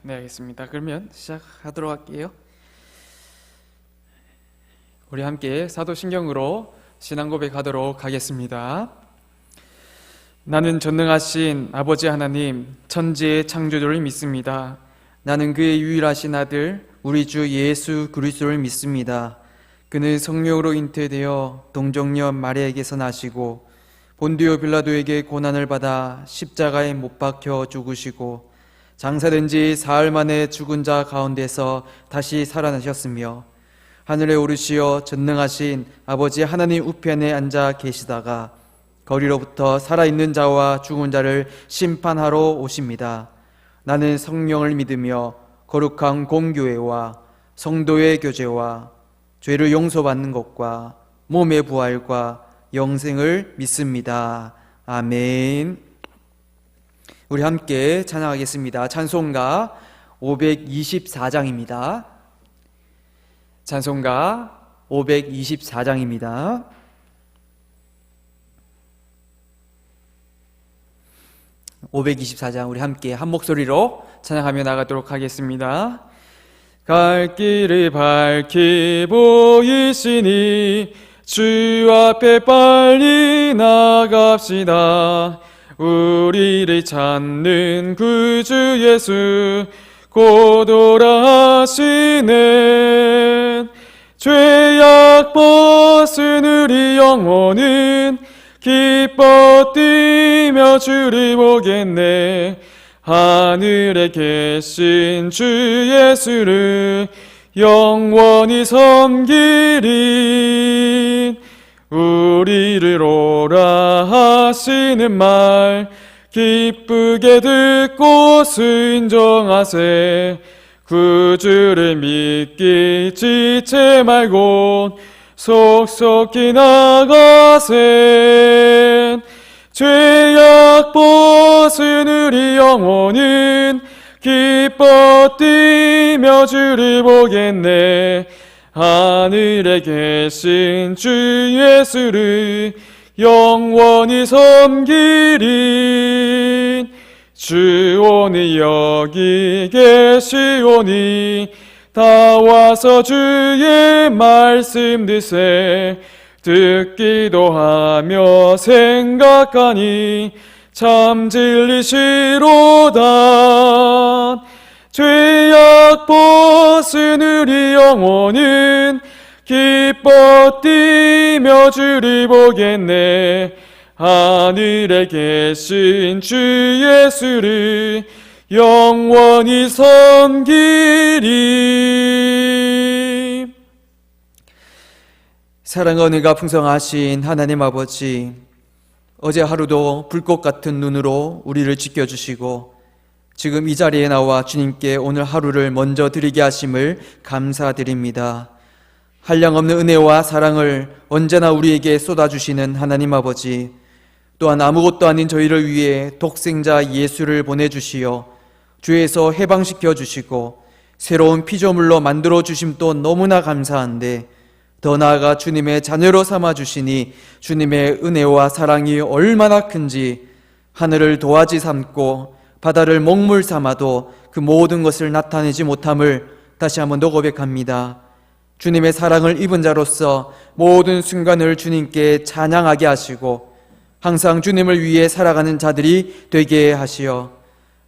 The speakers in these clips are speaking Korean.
네, 알겠습니다. 그러면 시작하도록 할게요. 우리 함께 사도신경으로 신앙 고백하도록 하겠습니다. 나는 전능하신 아버지 하나님, 천지의 창조주를 믿습니다. 나는 그의 유일하신 아들, 우리 주 예수 그리스도를 믿습니다. 그는 성령으로 잉태되어 동정녀 마리아에게서 나시고 본디오 빌라도에게 고난을 받아 십자가에 못 박혀 죽으시고 장사된 지 사흘 만에 죽은 자 가운데서 다시 살아나셨으며 하늘에 오르시어 전능하신 아버지 하나님 우편에 앉아 계시다가 거리로부터 살아있는 자와 죽은 자를 심판하러 오십니다. 나는 성령을 믿으며 거룩한 공교회와 성도의 교제와 죄를 용서받는 것과 몸의 부활과 영생을 믿습니다. 아멘. 우리 함께 찬양하겠습니다. 찬송가 524장입니다. 찬송가 524장입니다. (524장) 우리 함께 한 목소리로 찬양하며 나가도록 하겠습니다. 갈 길을 밝히 보이시니 주 앞에 빨리 나갑시다. 우리를 찾는 구주 예수 곧 오라 하시네. 죄악 벗은 우리 영혼은 기뻐 뛰며 주를 보겠네. 하늘에 계신 주 예수를 영원히 섬기리. 우리를 오라 하시는 말 기쁘게 듣고 순종하세. 구주를 믿기 지체 말고 속속히 나가세. 죄악 벗은 우리 영혼은 기뻐 뛰며 주를 보겠네. 하늘에 계신 주 예수를 영원히 섬기리. 주 오늘 여기 계시오니 다 와서 주의 말씀 듣세. 듣기도 하며 생각하니 참 진리시로다. 죄악 벗은 우리 영혼은 기뻐 뛰며 주를 보겠네. 하늘에 계신 주 예수를 영원히 섬기리. 사랑과 은혜가 풍성하신 하나님 아버지, 어제 하루도 불꽃 같은 눈으로 우리를 지켜주시고 지금 이 자리에 나와 주님께 오늘 하루를 먼저 드리게 하심을 감사드립니다. 한량없는 은혜와 사랑을 언제나 우리에게 쏟아주시는 하나님 아버지, 또한 아무것도 아닌 저희를 위해 독생자 예수를 보내주시어 죄에서 해방시켜 주시고 새로운 피조물로 만들어 주심도 너무나 감사한데, 더 나아가 주님의 자녀로 삼아 주시니 주님의 은혜와 사랑이 얼마나 큰지 하늘을 도화지 삼고 바다를 먹물 삼아도 그 모든 것을 나타내지 못함을 다시 한번 더 고백합니다. 주님의 사랑을 입은 자로서 모든 순간을 주님께 찬양하게 하시고 항상 주님을 위해 살아가는 자들이 되게 하시어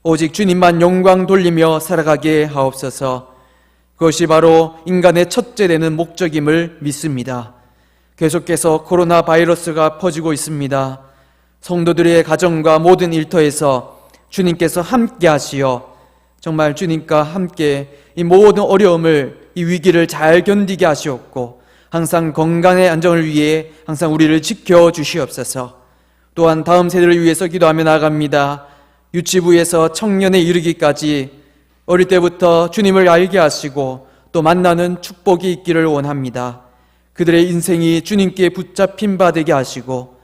오직 주님만 영광 돌리며 살아가게 하옵소서. 그것이 바로 인간의 첫째 되는 목적임을 믿습니다. 계속해서 코로나 바이러스가 퍼지고 있습니다. 성도들의 가정과 모든 일터에서 주님께서 함께 하시어 정말 주님과 함께 이 모든 어려움을, 이 위기를 잘 견디게 하시옵고 항상 건강의 안정을 위해 항상 우리를 지켜주시옵소서. 또한 다음 세대를 위해서 기도하며 나아갑니다. 유치부에서 청년에 이르기까지 어릴 때부터 주님을 알게 하시고 또 만나는 축복이 있기를 원합니다. 그들의 인생이 주님께 붙잡힌 바 되게 하시고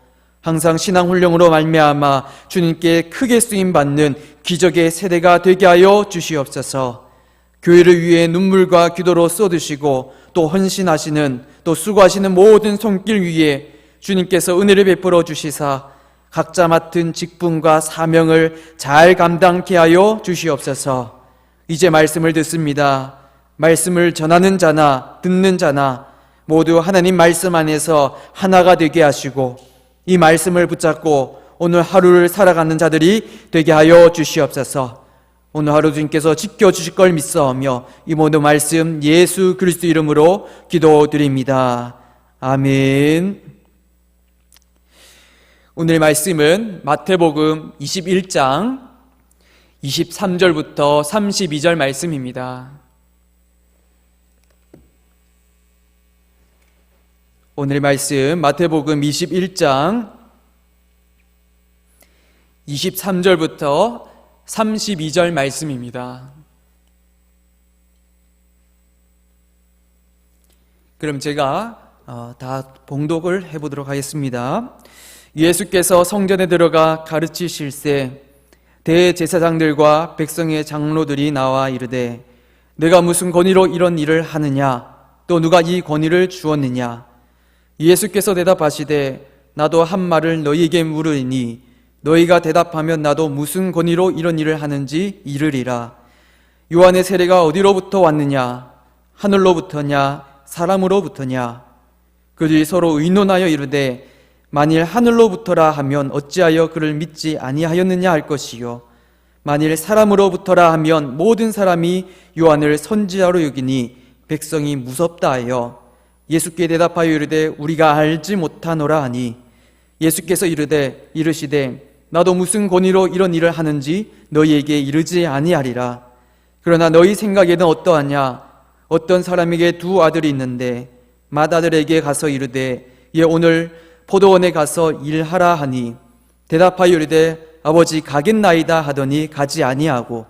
항상 신앙훈련으로 말미암아 주님께 크게 쓰임받는 기적의 세대가 되게 하여 주시옵소서. 교회를 위해 눈물과 기도로 쏟으시고 또 헌신하시는, 또 수고하시는 모든 손길 위에 주님께서 은혜를 베풀어 주시사 각자 맡은 직분과 사명을 잘 감당케 하여 주시옵소서. 이제 말씀을 듣습니다. 말씀을 전하는 자나 듣는 자나 모두 하나님 말씀 안에서 하나가 되게 하시고 이 말씀을 붙잡고 오늘 하루를 살아가는 자들이 되게 하여 주시옵소서. 오늘 하루 주님께서 지켜주실 걸 믿사오며 이 모든 말씀 예수 그리스도 이름으로 기도드립니다. 아멘. 오늘 말씀은 마태복음 21장 23절부터 32절 말씀입니다. 오늘 말씀 마태복음 21장 23절부터 32절 말씀입니다. 그럼 제가 다 봉독을 해보도록 하겠습니다. 예수께서 성전에 들어가 가르치실새 대제사장들과 백성의 장로들이 나와 이르되 내가 무슨 권위로 이런 일을 하느냐? 또 누가 이 권위를 주었느냐? 예수께서 대답하시되 나도 한 말을 너희에게 물으니 너희가 대답하면 나도 무슨 권위로 이런 일을 하는지 이르리라. 요한의 세례가 어디로부터 왔느냐? 하늘로부터냐? 사람으로부터냐? 그들이 서로 의논하여 이르되 만일 하늘로부터라 하면 어찌하여 그를 믿지 아니하였느냐 할 것이요 만일 사람으로부터라 하면 모든 사람이 요한을 선지자로 여기니 백성이 무섭다 하여 예수께 대답하여 이르되 우리가 알지 못하노라 하니 예수께서 이르시되 나도 무슨 권위로 이런 일을 하는지 너희에게 이르지 아니하리라. 그러나 너희 생각에는 어떠하냐? 어떤 사람에게 두 아들이 있는데 맏아들에게 가서 이르되 얘 오늘 포도원에 가서 일하라 하니 대답하여 이르되 아버지 가겠나이다 하더니 가지 아니하고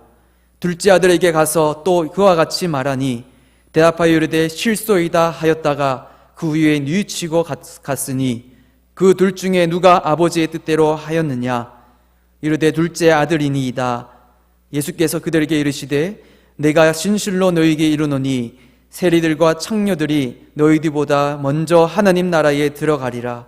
둘째 아들에게 가서 또 그와 같이 말하니 대답하여 이르되 실소이다 하였다가 그 후에 뉘우치고 갔으니 그 둘 중에 누가 아버지의 뜻대로 하였느냐? 이르되 둘째 아들이니이다. 예수께서 그들에게 이르시되 내가 진실로 너희에게 이르노니 세리들과 창녀들이 너희들보다 먼저 하나님 나라에 들어가리라.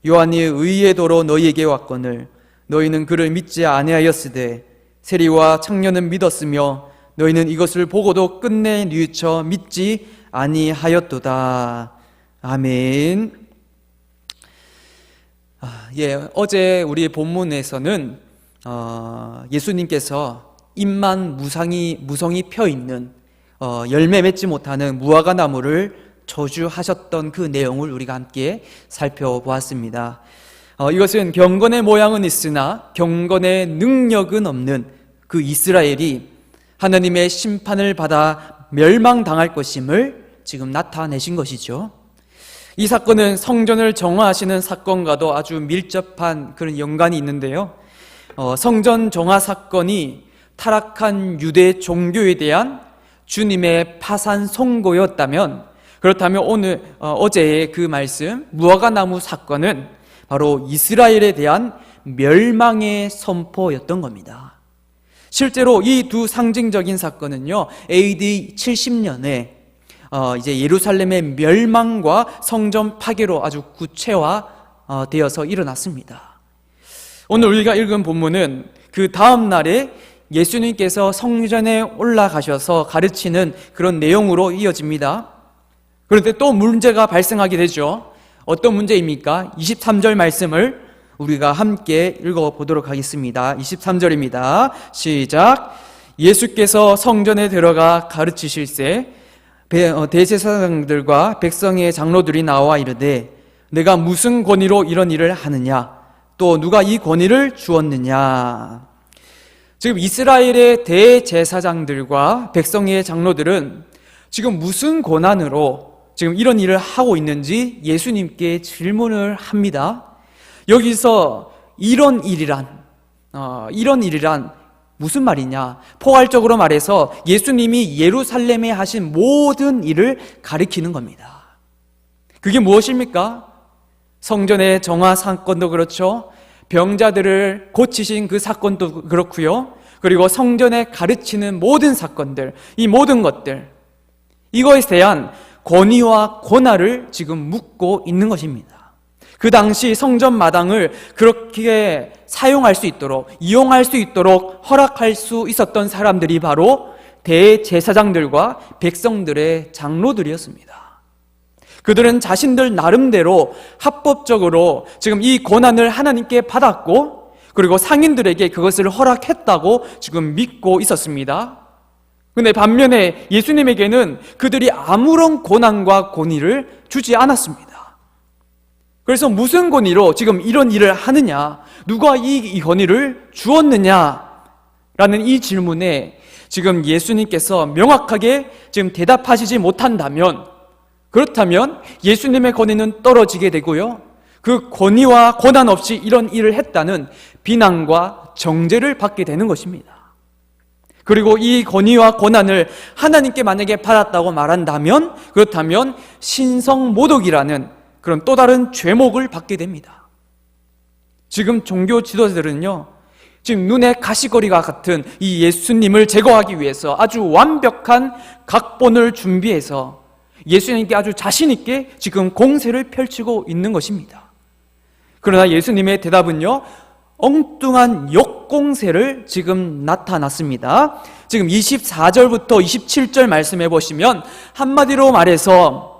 요한이 의의 도로 너희에게 왔거늘 너희는 그를 믿지 아니하였으되 세리와 창녀는 믿었으며 너희는 이것을 보고도 끝내 뉘우쳐 믿지 아니하였도다. 아멘. 어제 우리 본문에서는 예수님께서 잎만 무성이 펴 있는 열매 맺지 못하는 무화과 나무를 저주하셨던 그 내용을 우리가 함께 살펴보았습니다. 이것은 경건의 모양은 있으나 경건의 능력은 없는 그 이스라엘이 하나님의 심판을 받아 멸망당할 것임을 지금 나타내신 것이죠. 이 사건은 성전을 정화하시는 사건과도 아주 밀접한 그런 연관이 있는데요. 성전 정화 사건이 타락한 유대 종교에 대한 주님의 파산 선고였다면, 그렇다면 어제의 그 말씀 무화과 나무 사건은 바로 이스라엘에 대한 멸망의 선포였던 겁니다. 실제로 이 두 상징적인 사건은요, AD 70년에 이제 예루살렘의 멸망과 성전 파괴로 아주 구체화되어서 일어났습니다. 오늘 우리가 읽은 본문은 그 다음 날에 예수님께서 성전에 올라가셔서 가르치는 그런 내용으로 이어집니다. 그런데 또 문제가 발생하게 되죠. 어떤 문제입니까? 23절 말씀을 우리가 함께 읽어보도록 하겠습니다. 23절입니다. 시작. 예수께서 성전에 들어가 가르치실새 대제사장들과 백성의 장로들이 나와 이르되 내가 무슨 권위로 이런 일을 하느냐? 또 누가 이 권위를 주었느냐? 지금 이스라엘의 대제사장들과 백성의 장로들은 지금 무슨 권한으로 지금 이런 일을 하고 있는지 예수님께 질문을 합니다. 여기서 이런 일이란 무슨 말이냐? 포괄적으로 말해서 예수님이 예루살렘에 하신 모든 일을 가리키는 겁니다. 그게 무엇입니까? 성전의 정화 사건도 그렇죠. 병자들을 고치신 그 사건도 그렇고요. 그리고 성전에 가르치는 모든 사건들, 이 모든 것들, 이거에 대한 권위와 권한을 지금 묻고 있는 것입니다. 그 당시 성전 마당을 그렇게 사용할 수 있도록, 이용할 수 있도록 허락할 수 있었던 사람들이 바로 대제사장들과 백성들의 장로들이었습니다. 그들은 자신들 나름대로 합법적으로 지금 이 권한을 하나님께 받았고, 그리고 상인들에게 그것을 허락했다고 지금 믿고 있었습니다. 근데 반면에 예수님에게는 그들이 아무런 권한과 권위를 주지 않았습니다. 그래서 무슨 권위로 지금 이런 일을 하느냐, 누가 이 권위를 주었느냐 라는 이 질문에 지금 예수님께서 명확하게 지금 대답하시지 못한다면, 그렇다면 예수님의 권위는 떨어지게 되고요, 그 권위와 권한 없이 이런 일을 했다는 비난과 정죄를 받게 되는 것입니다. 그리고 이 권위와 권한을 하나님께 만약에 받았다고 말한다면, 그렇다면 신성모독이라는 그런 또 다른 죄목을 받게 됩니다. 지금 종교 지도자들은요, 지금 눈에 가시거리가 같은 이 예수님을 제거하기 위해서 아주 완벽한 각본을 준비해서 예수님께 아주 자신 있게 지금 공세를 펼치고 있는 것입니다. 그러나 예수님의 대답은요, 엉뚱한 역공세를 지금 나타났습니다. 지금 24절부터 27절 말씀해 보시면 한마디로 말해서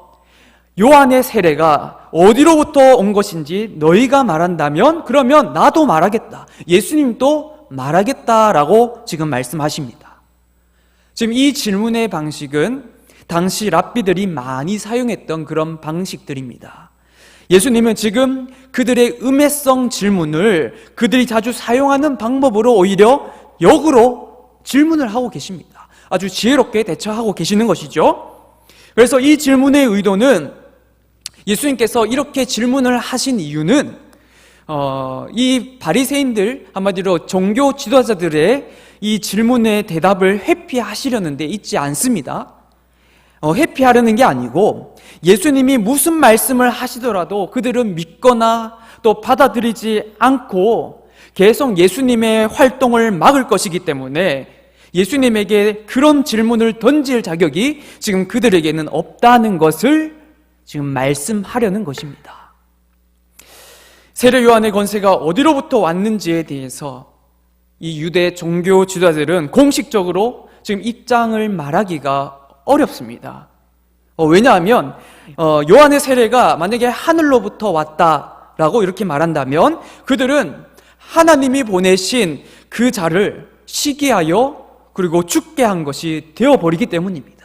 요한의 세례가 어디로부터 온 것인지 너희가 말한다면 그러면 나도 말하겠다, 예수님도 말하겠다라고 지금 말씀하십니다. 지금 이 질문의 방식은 당시 랍비들이 많이 사용했던 그런 방식들입니다. 예수님은 지금 그들의 음해성 질문을 그들이 자주 사용하는 방법으로 오히려 역으로 질문을 하고 계십니다. 아주 지혜롭게 대처하고 계시는 것이죠. 그래서 이 질문의 의도는, 예수님께서 이렇게 질문을 하신 이유는 이 바리새인들, 한마디로 종교 지도자들의 이 질문의 대답을 회피하시려는 데 있지 않습니다. 회피하려는 게 아니고, 예수님이 무슨 말씀을 하시더라도 그들은 믿거나 또 받아들이지 않고 계속 예수님의 활동을 막을 것이기 때문에 예수님에게 그런 질문을 던질 자격이 지금 그들에게는 없다는 것을 지금 말씀하려는 것입니다. 세례 요한의 권세가 어디로부터 왔는지에 대해서 이 유대 종교 지도자들은 공식적으로 지금 입장을 말하기가 어렵습니다. 왜냐하면 요한의 세례가 만약에 하늘로부터 왔다라고 이렇게 말한다면 그들은 하나님이 보내신 그 자를 시기하여 그리고 죽게 한 것이 되어버리기 때문입니다.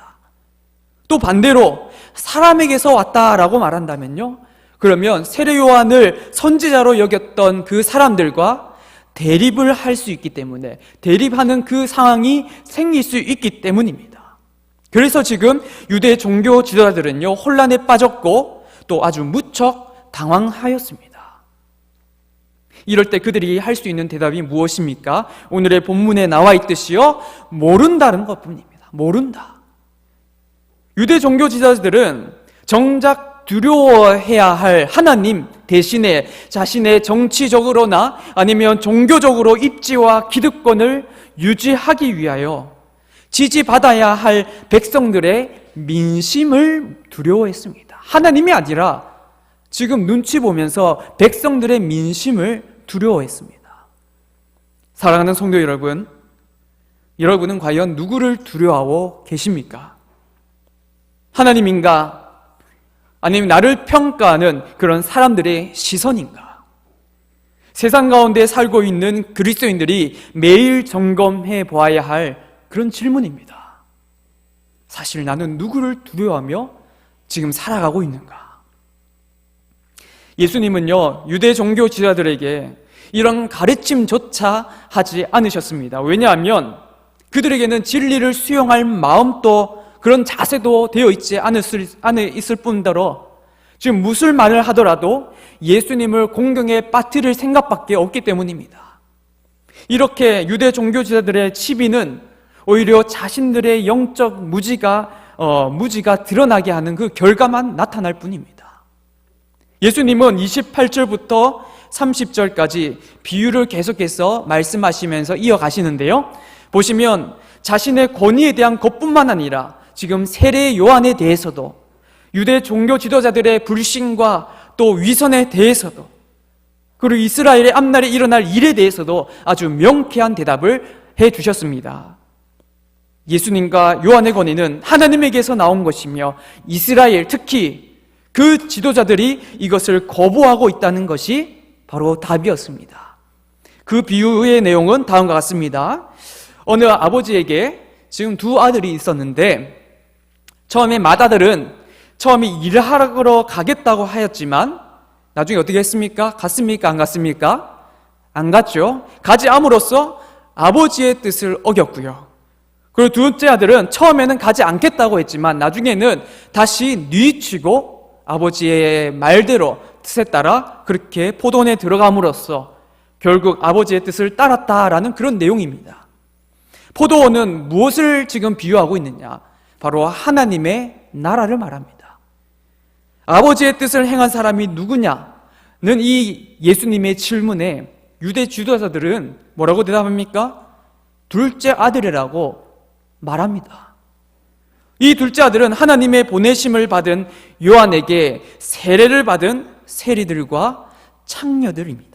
또 반대로 사람에게서 왔다라고 말한다면요, 그러면 세례 요한을 선지자로 여겼던 그 사람들과 대립을 할 수 있기 때문에, 대립하는 그 상황이 생길 수 있기 때문입니다. 그래서 지금 유대 종교 지도자들은요, 혼란에 빠졌고 또 아주 무척 당황하였습니다. 이럴 때 그들이 할 수 있는 대답이 무엇입니까? 오늘의 본문에 나와 있듯이요, 모른다는 것뿐입니다. 모른다. 유대 종교 지도자들은 정작 두려워해야 할 하나님 대신에 자신의 정치적으로나 아니면 종교적으로 입지와 기득권을 유지하기 위하여 지지받아야 할 백성들의 민심을 두려워했습니다. 하나님이 아니라 지금 눈치 보면서 백성들의 민심을 두려워했습니다. 사랑하는 성도 여러분, 여러분은 과연 누구를 두려워하고 계십니까? 하나님인가? 아니면 나를 평가하는 그런 사람들의 시선인가? 세상 가운데 살고 있는 그리스도인들이 매일 점검해 보아야 할 그런 질문입니다. 사실 나는 누구를 두려워하며 지금 살아가고 있는가? 예수님은요, 유대 종교 지도자들에게 이런 가르침조차 하지 않으셨습니다. 왜냐하면 그들에게는 진리를 수용할 마음도 그런 자세도 되어 있지 있을 뿐더러 지금 무슨 말을 하더라도 예수님을 공경에 빠뜨릴 생각밖에 없기 때문입니다. 이렇게 유대 종교 지도자들의 치비는 오히려 자신들의 영적 무지가 드러나게 하는 그 결과만 나타날 뿐입니다. 예수님은 28절부터 30절까지 비유를 계속해서 말씀하시면서 이어가시는데요, 보시면 자신의 권위에 대한 것뿐만 아니라 지금 세례 요한에 대해서도, 유대 종교 지도자들의 불신과 또 위선에 대해서도, 그리고 이스라엘의 앞날에 일어날 일에 대해서도 아주 명쾌한 대답을 해 주셨습니다. 예수님과 요한의 권위는 하나님에게서 나온 것이며 이스라엘, 특히 그 지도자들이 이것을 거부하고 있다는 것이 바로 답이었습니다. 그 비유의 내용은 다음과 같습니다. 어느 아버지에게 지금 두 아들이 있었는데, 처음에 맏아들은 처음에 일하러 가겠다고 하였지만 나중에 어떻게 했습니까? 갔습니까? 안 갔습니까? 안 갔죠. 가지 않음으로써 아버지의 뜻을 어겼고요. 그리고 둘째 아들은 처음에는 가지 않겠다고 했지만 나중에는 다시 뉘치고 아버지의 말대로 뜻에 따라 그렇게 포도원에 들어감으로써 결국 아버지의 뜻을 따랐다라는 그런 내용입니다. 포도원은 무엇을 지금 비유하고 있느냐? 바로 하나님의 나라를 말합니다. 아버지의 뜻을 행한 사람이 누구냐는 이 예수님의 질문에 유대 지도자들은 뭐라고 대답합니까? 둘째 아들이라고 말합니다. 이 둘째 아들은 하나님의 보내심을 받은 요한에게 세례를 받은 세리들과 창녀들입니다.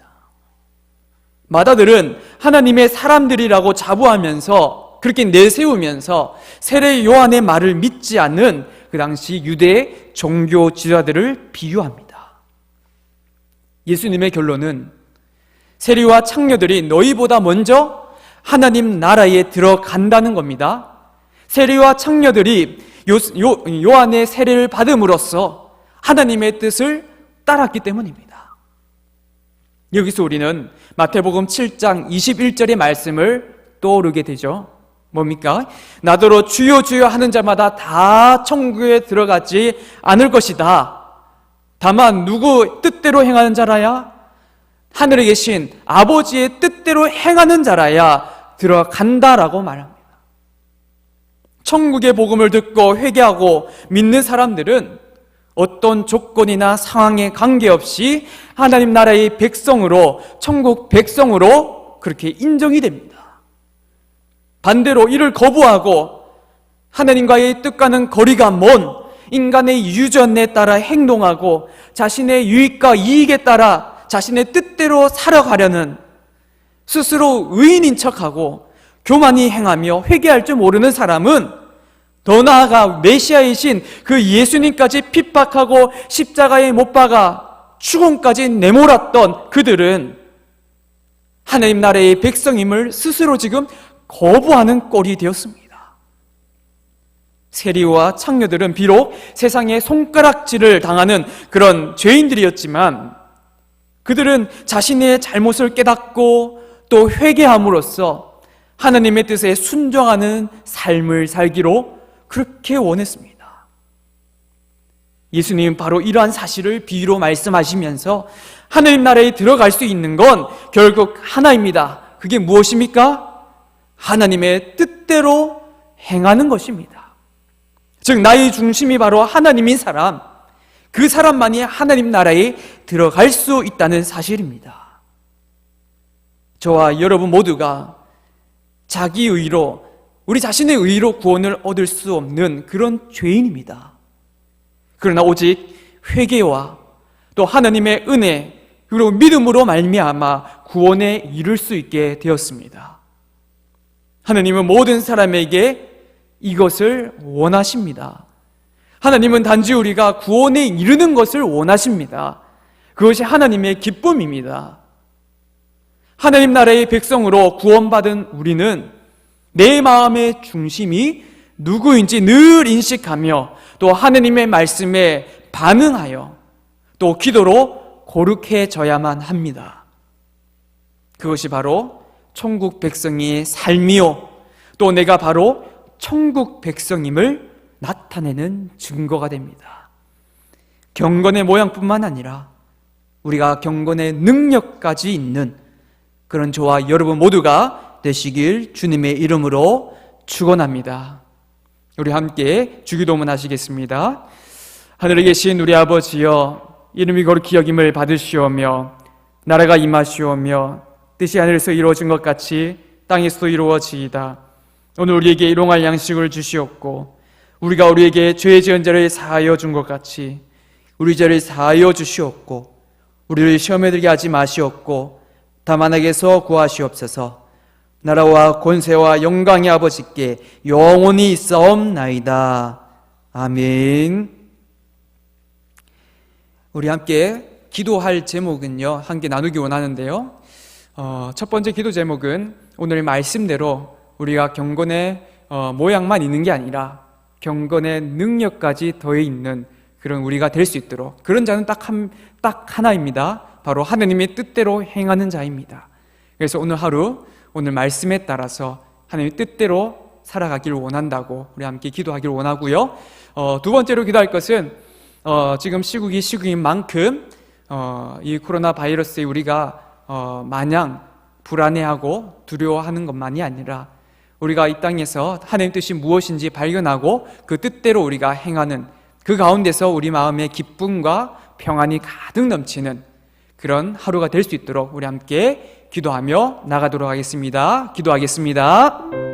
맏아들은 하나님의 사람들이라고 자부하면서 그렇게 내세우면서 세례 요한의 말을 믿지 않는 그 당시 유대의 종교 지도자들을 비유합니다. 예수님의 결론은 세리와 창녀들이 너희보다 먼저 하나님 나라에 들어간다는 겁니다. 세리와 창녀들이 요한의 세례를 받음으로써 하나님의 뜻을 따랐기 때문입니다. 여기서 우리는 마태복음 7장 21절의 말씀을 떠오르게 되죠. 뭡니까? 나더러 주여 주여 하는 자마다 다 천국에 들어가지 않을 것이다. 다만 누구 뜻대로 행하는 자라야? 하늘에 계신 아버지의 뜻대로 행하는 자라야 들어간다라고 말합니다. 천국의 복음을 듣고 회개하고 믿는 사람들은 어떤 조건이나 상황에 관계없이 하나님 나라의 백성으로, 천국 백성으로 그렇게 인정이 됩니다. 반대로 이를 거부하고 하나님과의 뜻과는 거리가 먼 인간의 유전에 따라 행동하고 자신의 유익과 이익에 따라 자신의 뜻대로 살아가려는, 스스로 의인인 척하고 교만히 행하며 회개할 줄 모르는 사람은, 더 나아가 메시아이신 그 예수님까지 핍박하고 십자가에 못 박아 죽음까지 내몰았던 그들은 하나님 나라의 백성임을 스스로 지금 거부하는 꼴이 되었습니다. 세리와 창녀들은 비록 세상에 손가락질을 당하는 그런 죄인들이었지만 그들은 자신의 잘못을 깨닫고 또 회개함으로써 하나님의 뜻에 순종하는 삶을 살기로 그렇게 원했습니다. 예수님은 바로 이러한 사실을 비유로 말씀하시면서 하나님 나라에 들어갈 수 있는 건 결국 하나입니다. 그게 무엇입니까? 하나님의 뜻대로 행하는 것입니다. 즉 나의 중심이 바로 하나님인 사람, 그 사람만이 하나님 나라에 들어갈 수 있다는 사실입니다. 저와 여러분 모두가 자기 의로, 우리 자신의 의로 구원을 얻을 수 없는 그런 죄인입니다. 그러나 오직 회개와 또 하나님의 은혜 그리고 믿음으로 말미암아 구원에 이를 수 있게 되었습니다. 하나님은 모든 사람에게 이것을 원하십니다. 하나님은 단지 우리가 구원에 이르는 것을 원하십니다. 그것이 하나님의 기쁨입니다. 하나님 나라의 백성으로 구원받은 우리는 내 마음의 중심이 누구인지 늘 인식하며 또 하나님의 말씀에 반응하여 또 기도로 거룩해져야만 합니다. 그것이 바로 천국 백성의 삶이요 또 내가 바로 천국 백성임을 나타내는 증거가 됩니다. 경건의 모양뿐만 아니라 우리가 경건의 능력까지 있는 그런 저와 여러분 모두가 되시길 주님의 이름으로 축원합니다. 우리 함께 주기도문 하시겠습니다. 하늘에 계신 우리 아버지여, 이름이 거룩히 여김을 받으시오며 나라가 임하시오며 뜻이 하늘에서 이루어진 것 같이 땅에서도 이루어지이다. 오늘 우리에게 일용할 양식을 주시옵고 우리가 우리에게 죄 지은 자를 사하여 준 것 같이 우리 죄를 사하여 주시옵고 우리를 시험에 들게 하지 마시옵고 다만 악에서 구하시옵소서. 나라와 권세와 영광의 아버지께 영원히 있사옵나이다. 아멘. 우리 함께 기도할 제목은요, 함께 나누기 원하는데요. 첫 번째 기도 제목은 오늘 말씀대로 우리가 경건의 모양만 있는 게 아니라 경건의 능력까지 더해 있는 그런 우리가 될 수 있도록, 그런 자는 딱 하나입니다. 바로 하나님의 뜻대로 행하는 자입니다. 그래서 오늘 하루, 오늘 말씀에 따라서 하나님의 뜻대로 살아가기를 원한다고 우리 함께 기도하기를 원하고요. 두 번째로 기도할 것은 지금 시국이 시국인 만큼 이 코로나 바이러스에 우리가 마냥 불안해하고 두려워하는 것만이 아니라 우리가 이 땅에서 하나님의 뜻이 무엇인지 발견하고 그 뜻대로 우리가 행하는, 그 가운데서 우리 마음에 기쁨과 평안이 가득 넘치는 그런 하루가 될 수 있도록 우리 함께 기도하며 나가도록 하겠습니다. 기도하겠습니다.